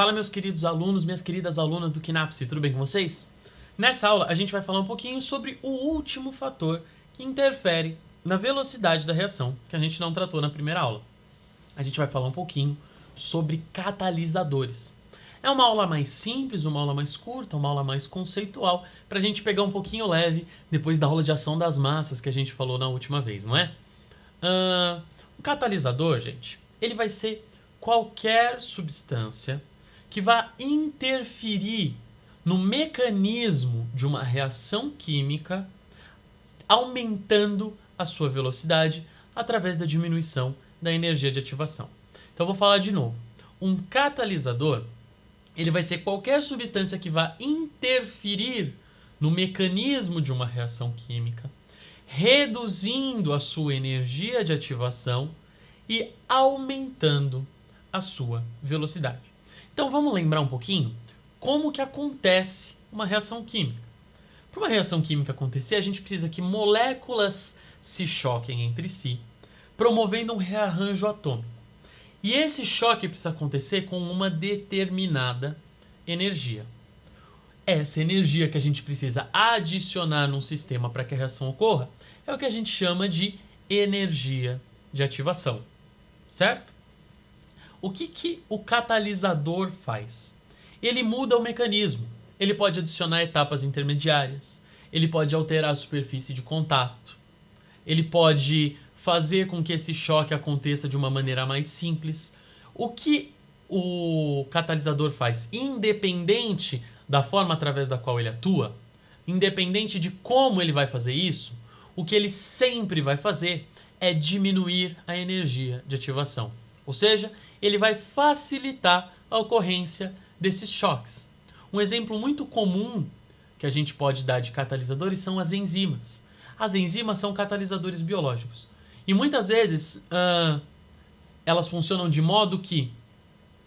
Fala, meus queridos alunos, minhas queridas alunas do KNAPS, tudo bem com vocês? Nessa aula a gente vai falar um pouquinho sobre o último fator que interfere na velocidade da reação, que a gente não tratou na primeira aula. A gente vai falar um pouquinho sobre catalisadores. É uma aula mais simples, uma aula mais curta, uma aula mais conceitual, para a gente pegar um pouquinho leve depois da aula de ação das massas que a gente falou na última vez, não é? O catalisador, gente, ele vai ser qualquer substância que vá interferir no mecanismo de uma reação química, aumentando a sua velocidade através da diminuição da energia de ativação. Então, eu vou falar de novo. Um catalisador, ele vai ser qualquer substância que vá interferir no mecanismo de uma reação química, reduzindo a sua energia de ativação e aumentando a sua velocidade. Então vamos lembrar um pouquinho como que acontece uma reação química. Para uma reação química acontecer, a gente precisa que moléculas se choquem entre si, promovendo um rearranjo atômico. E esse choque precisa acontecer com uma determinada energia. Essa energia que a gente precisa adicionar num sistema para que a reação ocorra é o que a gente chama de energia de ativação, certo? O que o catalisador faz? Ele muda o mecanismo. Ele pode adicionar etapas intermediárias. Ele pode alterar a superfície de contato. Ele pode fazer com que esse choque aconteça de uma maneira mais simples. O que o catalisador faz? Independente da forma através da qual ele atua, independente de como ele vai fazer isso, o que ele sempre vai fazer é diminuir a energia de ativação. Ou seja, ele vai facilitar a ocorrência desses choques. Um exemplo muito comum que a gente pode dar de catalisadores são as enzimas. As enzimas são catalisadores biológicos. E muitas vezes elas funcionam de modo que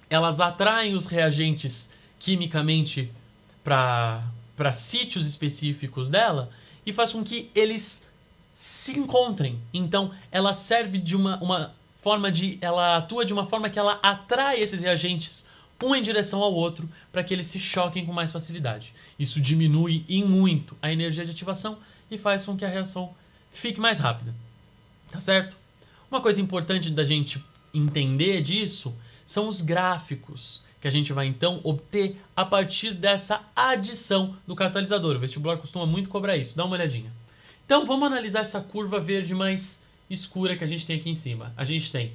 elas atraem os reagentes quimicamente para sítios específicos dela e faz com que eles se encontrem. Então, ela serve de uma forma de... Ela atua de uma forma que ela atrai esses reagentes um em direção ao outro para que eles se choquem com mais facilidade. Isso diminui em muito a energia de ativação e faz com que a reação fique mais rápida. Tá certo? Uma coisa importante da gente entender disso são os gráficos que a gente vai então obter a partir dessa adição do catalisador. O vestibular costuma muito cobrar isso. Dá uma olhadinha. Então vamos analisar essa curva verde mais escura que a gente tem aqui em cima. A gente tem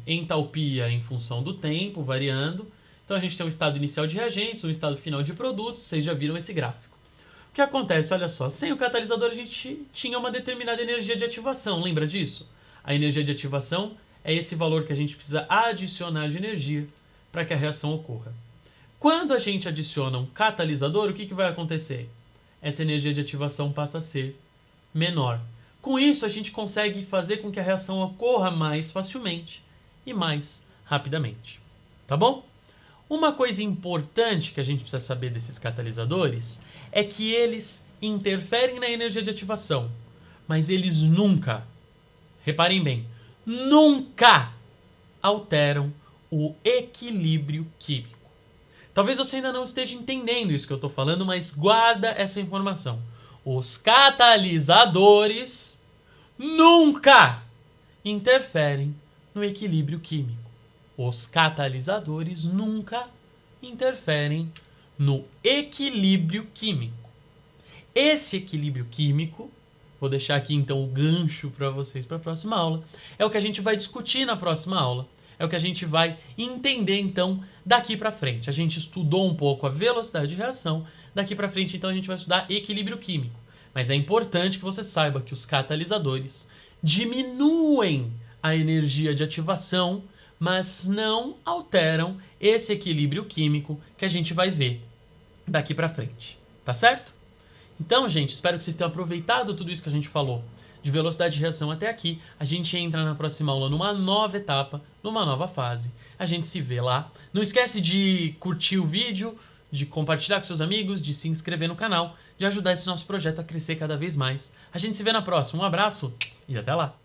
entalpia em função do tempo, variando. Então a gente tem um estado inicial de reagentes, um estado final de produtos. Vocês já viram esse gráfico. O que acontece? Olha só, sem o catalisador a gente tinha uma determinada energia de ativação. Lembra disso? A energia de ativação é esse valor que a gente precisa adicionar de energia para que a reação ocorra. Quando a gente adiciona um catalisador, o que vai acontecer? Essa energia de ativação passa a ser menor. Com isso, a gente consegue fazer com que a reação ocorra mais facilmente e mais rapidamente. Tá bom? Uma coisa importante que a gente precisa saber desses catalisadores é que eles interferem na energia de ativação, mas eles nunca, reparem bem, nunca alteram o equilíbrio químico. Talvez você ainda não esteja entendendo isso que eu estou falando, mas guarda essa informação. Os catalisadores nunca interferem no equilíbrio químico. Os catalisadores nunca interferem no equilíbrio químico. Esse equilíbrio químico, vou deixar aqui então o gancho para vocês para a próxima aula, é o que a gente vai discutir na próxima aula. É o que a gente vai entender, então, daqui para frente. A gente estudou um pouco a velocidade de reação. Daqui para frente, então, a gente vai estudar equilíbrio químico. Mas é importante que você saiba que os catalisadores diminuem a energia de ativação, mas não alteram esse equilíbrio químico que a gente vai ver daqui para frente. Tá certo? Então, gente, espero que vocês tenham aproveitado tudo isso que a gente falou de velocidade de reação até aqui. A gente entra na próxima aula numa nova etapa, numa nova fase. A gente se vê lá. Não esquece de curtir o vídeo, de compartilhar com seus amigos, de se inscrever no canal, de ajudar esse nosso projeto a crescer cada vez mais. A gente se vê na próxima. Um abraço e até lá!